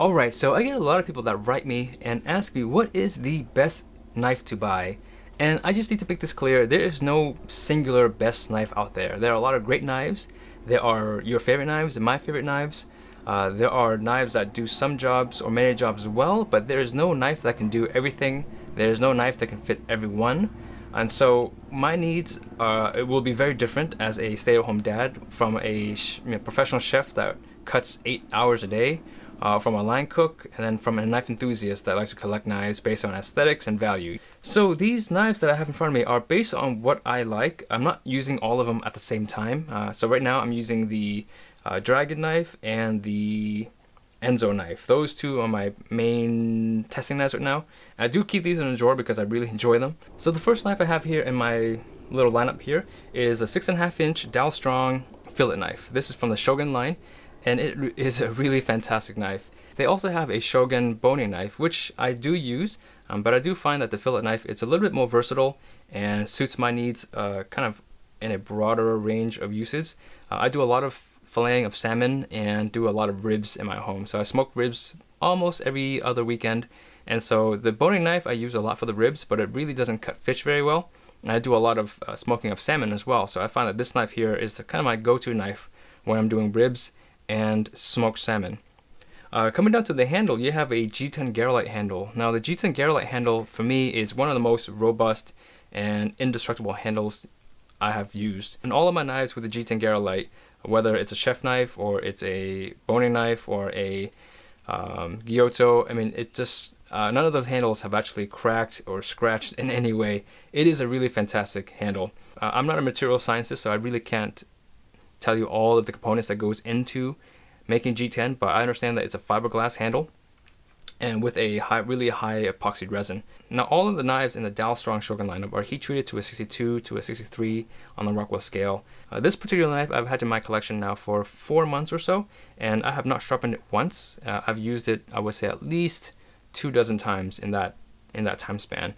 Alright, so I get a lot of people that write me and ask me what is the best knife to buy. And I just need to make this clear, there is no singular best knife out there. There are a lot of great knives. There are your favorite knives and my favorite knives. There are knives that do some jobs or many jobs well, but there is no knife that can do everything. There is no knife that can fit everyone. And so my needs it will be very different as a stay-at-home dad from a professional chef that cuts 8 hours a day, from a line cook, and then from a knife enthusiast that likes to collect knives based on aesthetics and value. So these knives that I have in front of me are based on what I like. I'm not using all of them at the same time. So right now I'm using the Dragon knife and the Enzo knife. Those two are my main testing knives right now. I do keep these in a drawer because I really enjoy them. So the first knife I have here in my little lineup here is a 6.5-inch dowel strong fillet knife. This is from the Shogun line, and it is a really fantastic knife. They also have a Shogun boning knife, which I do use, but I do find that the fillet knife is a little bit more versatile and suits my needs kind of in a broader range of uses. I do a lot of filleting of salmon and do a lot of ribs in my home. So I smoke ribs almost every other weekend. And so the boning knife I use a lot for the ribs, but it really doesn't cut fish very well. And I do a lot of smoking of salmon as well. So I find that this knife here is kind of my go-to knife when I'm doing ribs and smoked salmon. Coming down to the handle, you have a G10 Garolite handle. Now the G10 Garolite handle for me is one of the most robust and indestructible handles I have used. And all of my knives with the G10 Garolite, whether it's a chef knife or it's a boning knife or a Gyuto, I mean, it just none of those handles have actually cracked or scratched in any way. It is a really fantastic handle. I'm not a material scientist, so I really can't tell you all of the components that goes into making G10, but I understand that it's a fiberglass handle and with a really high epoxy resin. Now all of the knives in the Dowel Strong Shogun lineup are heat treated to a 62 to a 63 on the Rockwell scale. This particular knife I've had in my collection now for 4 months or so, and I have not sharpened it once. I've used it, I would say, at least 24 times in that time span.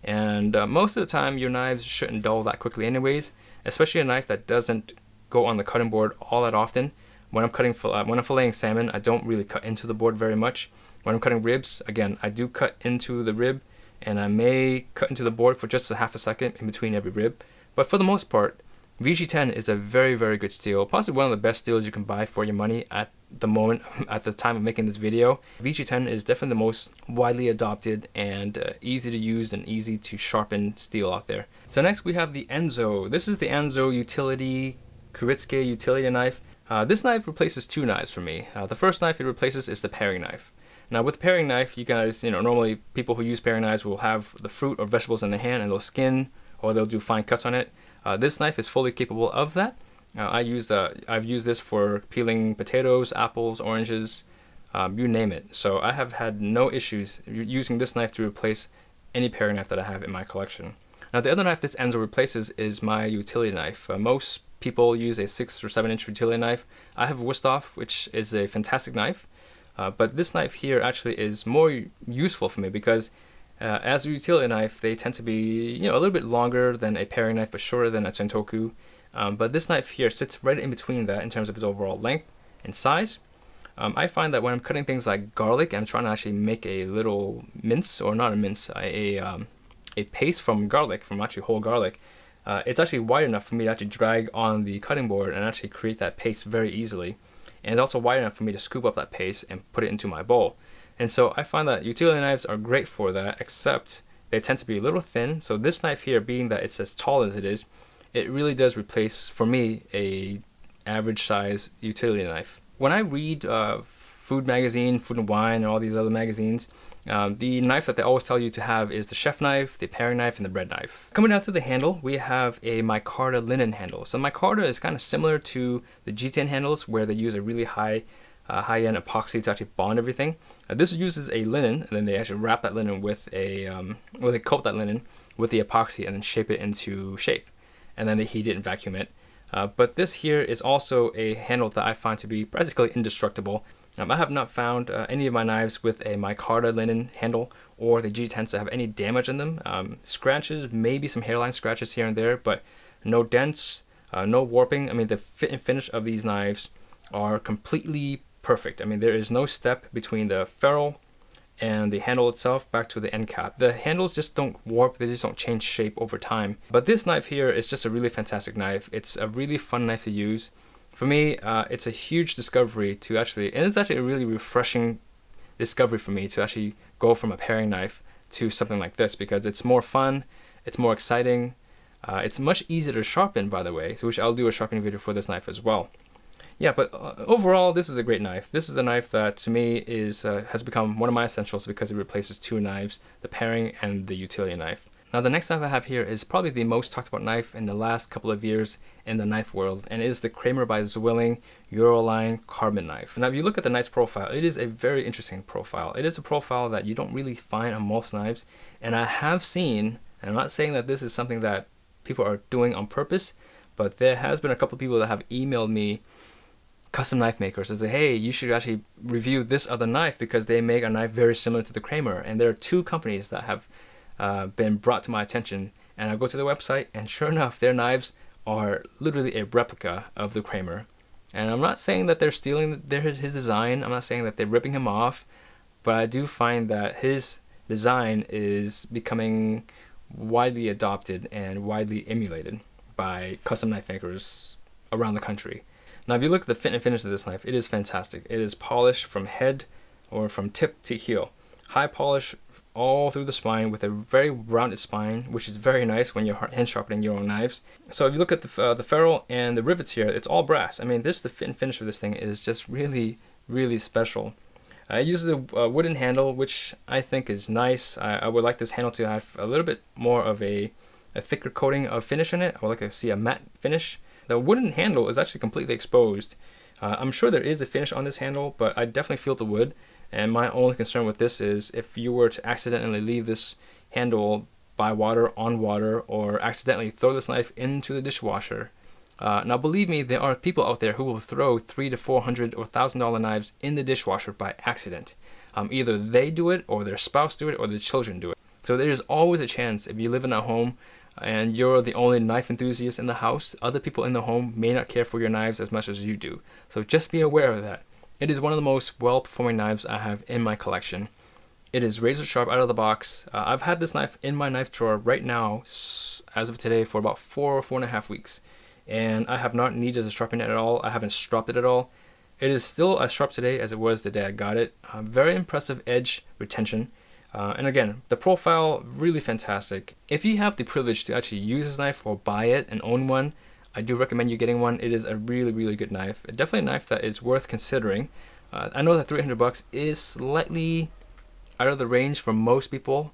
And most of the time your knives shouldn't dull that quickly anyways, especially a knife that doesn't go on the cutting board all that often. When I'm filleting salmon, I don't really cut into the board very much. When I'm cutting ribs, again, I do cut into the rib, and I may cut into the board for just a half a second in between every rib. But for the most part, VG10 is a very, very good steel, possibly one of the best steels you can buy for your money at the moment, at the time of making this video. VG10 is definitely the most widely adopted and easy to use and easy to sharpen steel out there. So next we have the Enzo. This is the Enzo utility Kritsky utility knife. This knife replaces two knives for me. The first knife it replaces is the paring knife. Now with the paring knife, you guys, normally people who use paring knives will have the fruit or vegetables in the hand and they'll skin or they'll do fine cuts on it. This knife is fully capable of that. I've used this for peeling potatoes, apples, oranges, you name it. So I have had no issues using this knife to replace any paring knife that I have in my collection. Now the other knife this Enzo replaces is my utility knife. Most people use a 6 or 7-inch utility knife. I have a Wüsthof, which is a fantastic knife. But this knife here actually is more useful for me because as a utility knife, they tend to be a little bit longer than a paring knife, but shorter than a Sentoku. But this knife here sits right in between that in terms of its overall length and size. I find that when I'm cutting things like garlic, I'm trying to actually make a little mince, or not a mince, a paste from garlic, from actually whole garlic. It's actually wide enough for me to actually drag on the cutting board and actually create that paste very easily. And it's also wide enough for me to scoop up that paste and put it into my bowl. And so I find that utility knives are great for that, except they tend to be a little thin. So this knife here, being that it's as tall as it is, it really does replace, for me, a average size utility knife. When I read Food Magazine, Food and Wine, and all these other magazines, the knife that they always tell you to have is the chef knife, the paring knife, and the bread knife. Coming down to the handle, we have a micarta linen handle. So micarta is kind of similar to the G10 handles, where they use a really high-end epoxy to actually bond everything. This uses a linen, and then they actually wrap that linen with they coat that linen with the epoxy and then shape it into shape. And then they heat it and vacuum it. But this here is also a handle that I find to be practically indestructible. I have not found any of my knives with a micarta linen handle or the G10s to have any damage in them. Scratches, maybe some hairline scratches here and there, but no dents, no warping. I mean, the fit and finish of these knives are completely perfect. I mean, there is no step between the ferrule and the handle itself back to the end cap. The handles just don't warp, they just don't change shape over time. But this knife here is just a really fantastic knife. It's a really fun knife to use. For me, it's a huge discovery to actually, and it's actually a really refreshing discovery for me to actually go from a paring knife to something like this, because it's more fun, it's more exciting, it's much easier to sharpen, by the way, so which I'll do a sharpening video for this knife as well. Yeah, but overall, this is a great knife. This is a knife that to me is has become one of my essentials because it replaces two knives, the paring and the utility knife. Now the next knife I have here is probably the most talked about knife in the last couple of years in the knife world, and it is the Kramer by Zwilling Euroline carbon knife. Now if you look at the knife's profile, it is a very interesting profile. It is a profile that you don't really find on most knives, and I have seen, and I'm not saying that this is something that people are doing on purpose, but there has been a couple of people that have emailed me, custom knife makers, and say, hey, you should actually review this other knife because they make a knife very similar to the Kramer. And there are two companies that have been brought to my attention, and I go to their website, and sure enough, their knives are literally a replica of the Kramer. And I'm not saying that they're stealing his design, I'm not saying that they're ripping him off, but I do find that his design is becoming widely adopted and widely emulated by custom knife makers around the country. Now if you look at the fit and finish of this knife, it is fantastic. It is polished from head or from tip to heel. High polish all through the spine with a very rounded spine, which is very nice when you're hand sharpening your own knives. So if you look at the ferrule and the rivets here, it's all brass. I mean, the fit and finish of this thing is just really, really special. It uses a wooden handle, which I think is nice. I would like this handle to have a little bit more of a thicker coating of finish in it. I would like to see a matte finish. The wooden handle is actually completely exposed. I'm sure there is a finish on this handle, but I definitely feel the wood. And my only concern with this is if you were to accidentally leave this handle by water, on water, or accidentally throw this knife into the dishwasher. Now believe me, there are people out there who will throw $300 to $400 or $1,000 knives in the dishwasher by accident. Either they do it, or their spouse do it, or their children do it. So there is always a chance if you live in a home and you're the only knife enthusiast in the house, other people in the home may not care for your knives as much as you do. So just be aware of that. It is one of the most well-performing knives I have in my collection. It is razor sharp out of the box. I've had this knife in my knife drawer right now, as of today, for about 4.5 weeks. And I have not needed to sharpen it at all. I haven't stropped it at all. It is still as sharp today as it was the day I got it. Very impressive edge retention. And again, the profile, really fantastic. If you have the privilege to actually use this knife or buy it and own one, I do recommend you getting one. It is a really, really good knife. Definitely a knife that is worth considering. I know that $300 is slightly out of the range for most people,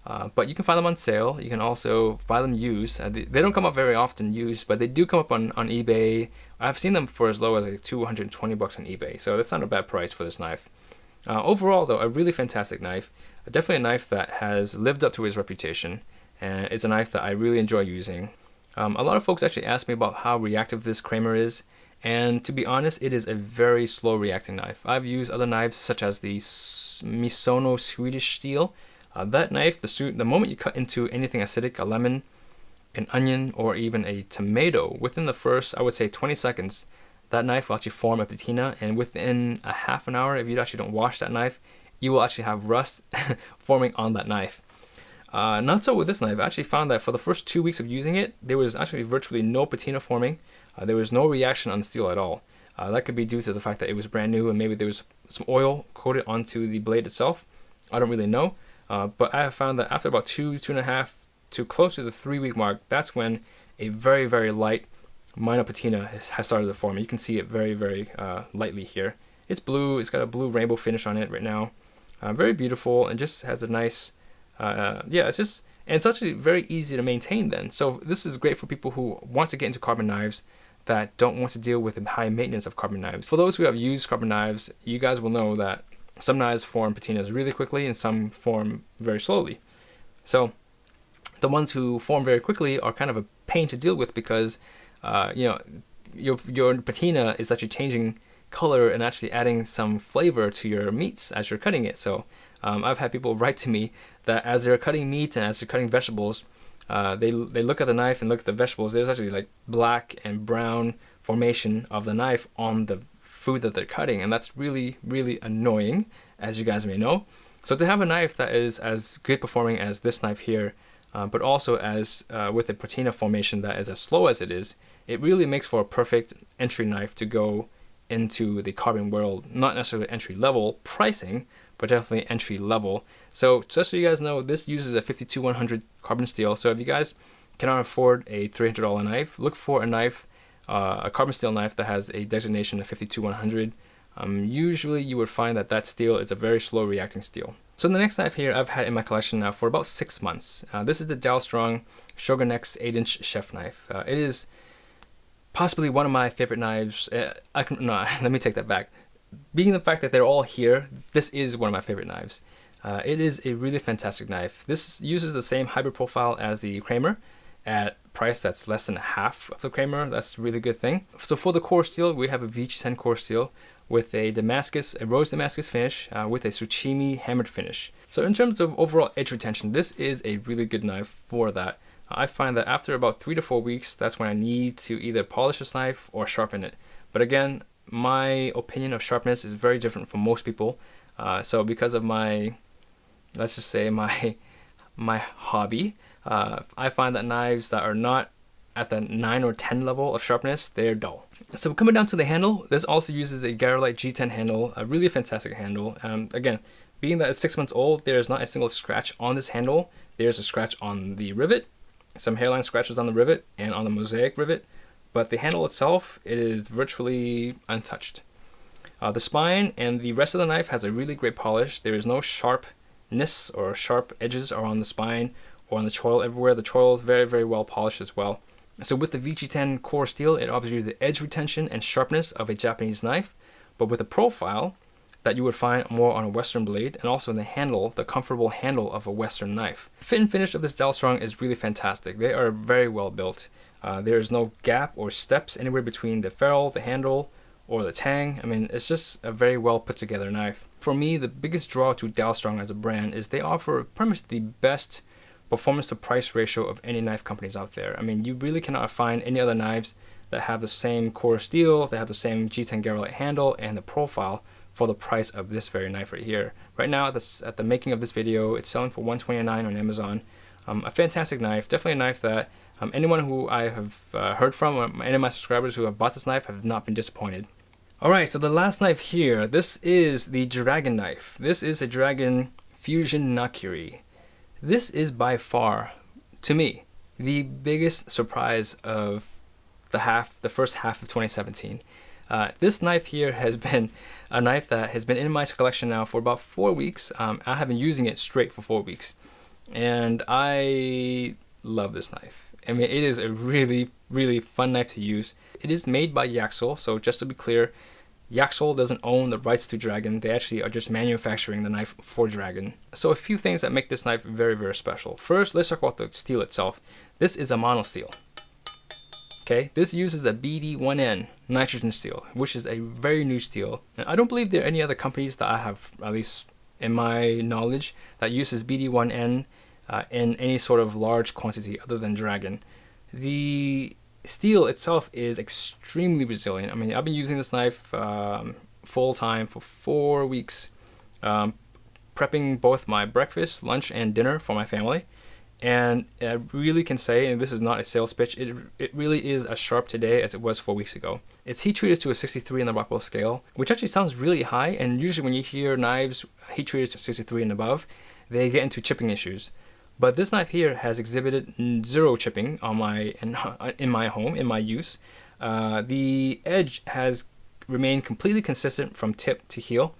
but you can find them on sale. You can also buy them used. They don't come up very often used, but they do come up on eBay. I've seen them for as low as like $220 on eBay, so that's not a bad price for this knife. Overall, though, a really fantastic knife. Definitely a knife that has lived up to its reputation, and it's a knife that I really enjoy using. A lot of folks actually ask me about how reactive this Kramer is, and to be honest, it is a very slow reacting knife. I've used other knives such as the Misono Swedish steel. That knife, the moment you cut into anything acidic, a lemon, an onion, or even a tomato, within the first, I would say 20 seconds, that knife will actually form a patina, and within a half an hour, if you actually don't wash that knife, you will actually have rust forming on that knife. Not so with this knife. I actually found that for the first 2 weeks of using it, there was actually virtually no patina forming. There was no reaction on steel at all. That could be due to the fact that it was brand new and maybe there was some oil coated onto the blade itself. I don't really know. But I have found that after about 2.5 to close to the 3-week mark, that's when a very, very light minor patina has started to form. You can see it very, very lightly here. It's blue. It's got a blue rainbow finish on it right now. Very beautiful, and just has a nice, it's actually very easy to maintain then. So this is great for people who want to get into carbon knives that don't want to deal with the high maintenance of carbon knives. For those who have used carbon knives, you guys will know that some knives form patinas really quickly and some form very slowly. So the ones who form very quickly are kind of a pain to deal with because your patina is actually changing color and actually adding some flavor to your meats as you're cutting it. So I've had people write to me that as they're cutting meat and as they're cutting vegetables, they look at the knife and look at the vegetables. There's actually like black and brown formation of the knife on the food that they're cutting, and that's really, really annoying, as you guys may know. So to have a knife that is as good performing as this knife here, but also as with a patina formation that is as slow as it is, it really makes for a perfect entry knife to go into the carbon world. Not necessarily entry level pricing, but definitely entry level. So just so you guys know, this uses a 52-100 carbon steel. So if you guys cannot afford a $300 knife, look for a knife, a carbon steel knife that has a designation of 52-100. Usually you would find that that steel is a very slow reacting steel. So the next knife here I've had in my collection now for about 6 months. This is the Dalstrong Shogun X 8-inch chef knife. It is possibly one of my favorite knives. Let me take that back. Being the fact that they're all here, this is one of my favorite knives. It is a really fantastic knife. This uses the same hybrid profile as the Kramer at price that's less than half of the Kramer. That's a really good thing. So for the core steel, we have a VG10 core steel with a rose Damascus finish with a Tsuchimi hammered finish. So in terms of overall edge retention, this is a really good knife for that. I find that after about 3 to 4 weeks, that's when I need to either polish this knife or sharpen it. But again, my opinion of sharpness is very different from most people. So because of my, let's just say my hobby, I find that knives that are not at the 9 or 10 level of sharpness, they're dull. So coming down to the handle, this also uses a Garolite G10 handle, a really fantastic handle. Again, being that it's 6 months old, there is not a single scratch on this handle. There's a scratch on the rivet, some hairline scratches on the rivet and on the mosaic rivet, but the handle itself, it is virtually untouched. The spine and the rest of the knife has a really great polish. There is no sharpness or sharp edges are on the spine or on the choil everywhere. The choil is very, very well polished as well. So with the VG10 core steel, it offers you the edge retention and sharpness of a Japanese knife, but with a profile that you would find more on a Western blade, and also in the handle, the comfortable handle of a Western knife. Fit and finish of this Dalstrong is really fantastic. They are very well built. There is no gap or steps anywhere between the ferrule, the handle, or the tang. I mean, it's just a very well put together knife. For me, the biggest draw to Dalstrong as a brand is they offer pretty much the best performance to price ratio of any knife companies out there. I mean, you really cannot find any other knives that have the same core steel, they have the same G10 Garolite handle, and the profile for the price of this very knife right here. Right now, at the making of this video, it's selling for $129 on Amazon. A fantastic knife, definitely a knife that anyone who I have heard from, or any of my subscribers who have bought this knife, have not been disappointed. Alright, so the last knife here, this is the Dragon knife. This is a Dragon Fusion Nakiri. This is by far, to me, the biggest surprise of the first half of 2017. This knife here has been a knife that has been in my collection now for about 4 weeks. I have been using it straight for 4 weeks, and I love this knife. I mean, it is a really, really fun knife to use. It is made by Yaxel, so just to be clear, Yaxel doesn't own the rights to Dragon. They actually are just manufacturing the knife for Dragon. So a few things that make this knife very, very special. First, let's talk about the steel itself. This is a mono steel. Okay, this uses a BD1N nitrogen steel, which is a very new steel. And I don't believe there are any other companies that I have, at least in my knowledge, that uses BD1N in any sort of large quantity other than Dragon. The steel itself is extremely resilient. I mean, I've been using this knife full time for 4 weeks, prepping both my breakfast, lunch, and dinner for my family. And I really can say, and this is not a sales pitch, it really is as sharp today as it was 4 weeks ago. It's heat treated to a 63 in the Rockwell scale, which actually sounds really high. And usually when you hear knives heat treated to 63 and above, they get into chipping issues. But this knife here has exhibited zero chipping on in my home, in my use. The edge has remained completely consistent from tip to heel.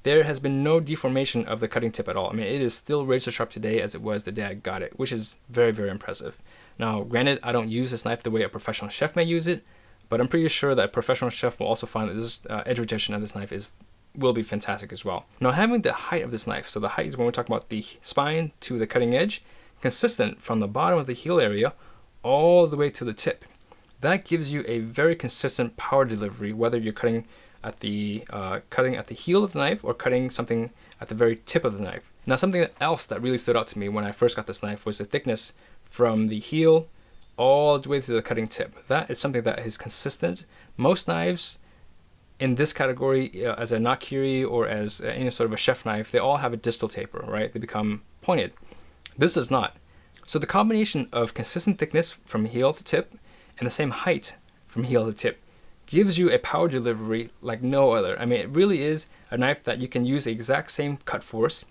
There has been no deformation of the cutting tip at all. I mean, it is still razor sharp today as it was the day I got it, which is very, very impressive. Now, granted, I don't use this knife the way a professional chef may use it, but I'm pretty sure that a professional chef will also find that this edge retention of this knife will be fantastic as well. Now, having the height of this knife, so the height is when we talk about the spine to the cutting edge, consistent from the bottom of the heel area all the way to the tip. That gives you a very consistent power delivery, whether you're cutting at the heel of the knife or cutting something at the very tip of the knife. Now, something else that really stood out to me when I first got this knife was the thickness from the heel all the way to the cutting tip. That is something that is consistent. Most knives in this category, as a nakiri or as any sort of a chef knife, they all have a distal taper, right? They become pointed. This does not. So the combination of consistent thickness from heel to tip and the same height from heel to tip gives you a power delivery like no other. I mean, it really is a knife that you can use the exact same cut force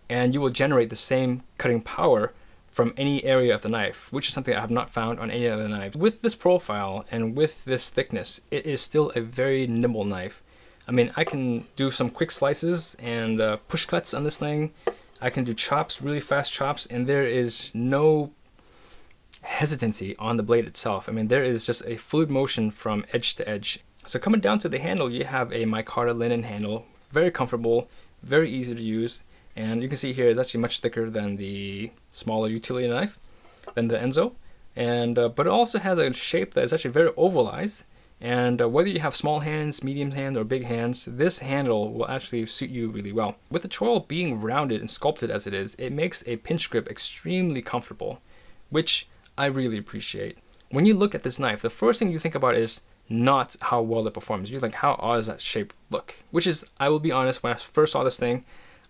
and you will generate the same cutting power from any area of the knife, which is something I have not found on any other knife. With this profile and with this thickness, it is still a very nimble knife. I mean, I can do some quick slices and push cuts on this thing. I can do chops, really fast chops, and there is no hesitancy on the blade itself. I mean, there is just a fluid motion from edge to edge. So coming down to the handle, you have a micarta linen handle, very comfortable, very easy to use. And you can see here it's actually much thicker than the smaller utility knife, than the Enzo. And but it also has a shape that is actually very ovalized. And whether you have small hands, medium hands, or big hands, this handle will actually suit you really well. With the choil being rounded and sculpted as it is, it makes a pinch grip extremely comfortable, which I really appreciate. When you look at this knife, the first thing you think about is not how well it performs. You're like, how odd does that shape look? Which is, I will be honest, when I first saw this thing,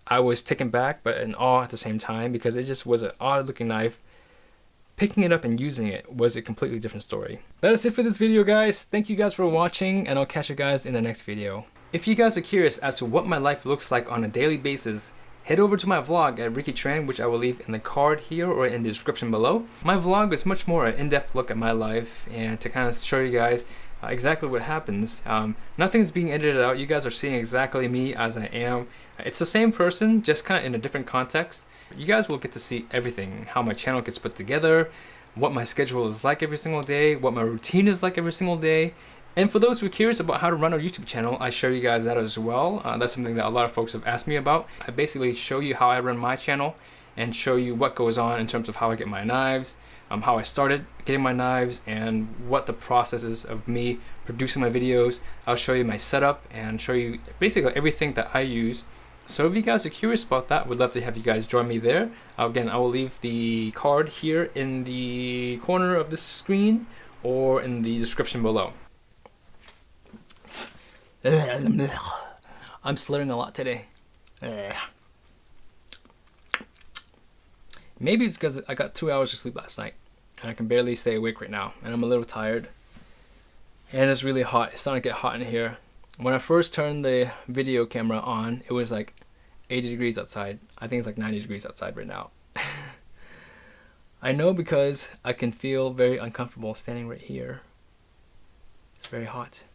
I was taken back, but in awe at the same time, because it just was an odd looking knife. Picking it up and using it was a completely different story. That is it for this video, guys. Thank you guys for watching, and I'll catch you guys in the next video. If you guys are curious as to what my life looks like on a daily basis, head over to my vlog at Ricky Tran, which I will leave in the card here or in the description below. My vlog is much more an in-depth look at my life and to kind of show you guys exactly what happens. Nothing's being edited out. You guys are seeing exactly me as I am. It's the same person, just kind of in a different context. You guys will get to see everything, how my channel gets put together, what my schedule is like every single day, what my routine is like every single day. And for those who are curious about how to run a YouTube channel, I show you guys that as well. That's something that a lot of folks have asked me about. I basically show you how I run my channel and show you what goes on in terms of how I get my knives, how I started getting my knives, and what the process is of me producing my videos. I'll show you my setup and show you basically everything that I use. So if you guys are curious about that, would love to have you guys join me there. Again, I will leave the card here in the corner of the screen or in the description below. I'm slurring a lot today. Maybe it's because I got 2 hours of sleep last night and I can barely stay awake right now, and I'm a little tired. And it's really hot. It's starting to get hot in here. When I first turned the video camera on, it was like 80 degrees outside. I think it's like 90 degrees outside right now. I know because I can feel very uncomfortable standing right here. It's very hot.